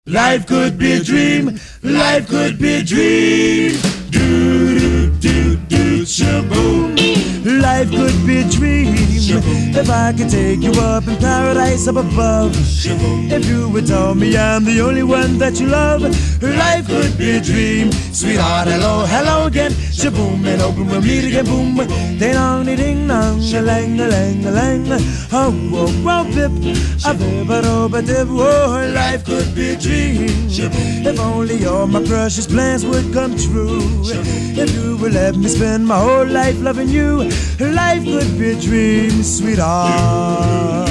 Life could be a dream, life could be a dream. Do do do do shaboom. Life could be a dream if I could take you up in paradise up above. If you would tell me I'm the only one that you love, life could be a dream. Sweetheart, hello, hello again. Shaboom, and open we'll meet again. Boom, ding dong, ding dong, a lang, a lang, a lang. Oh, whoa, whoa, pip, a bip, a do, a dip. Oh, life could be a dream. If only all my precious plans would come true. If you would let me spend my whole life loving you, life could be a dream, sweetheart.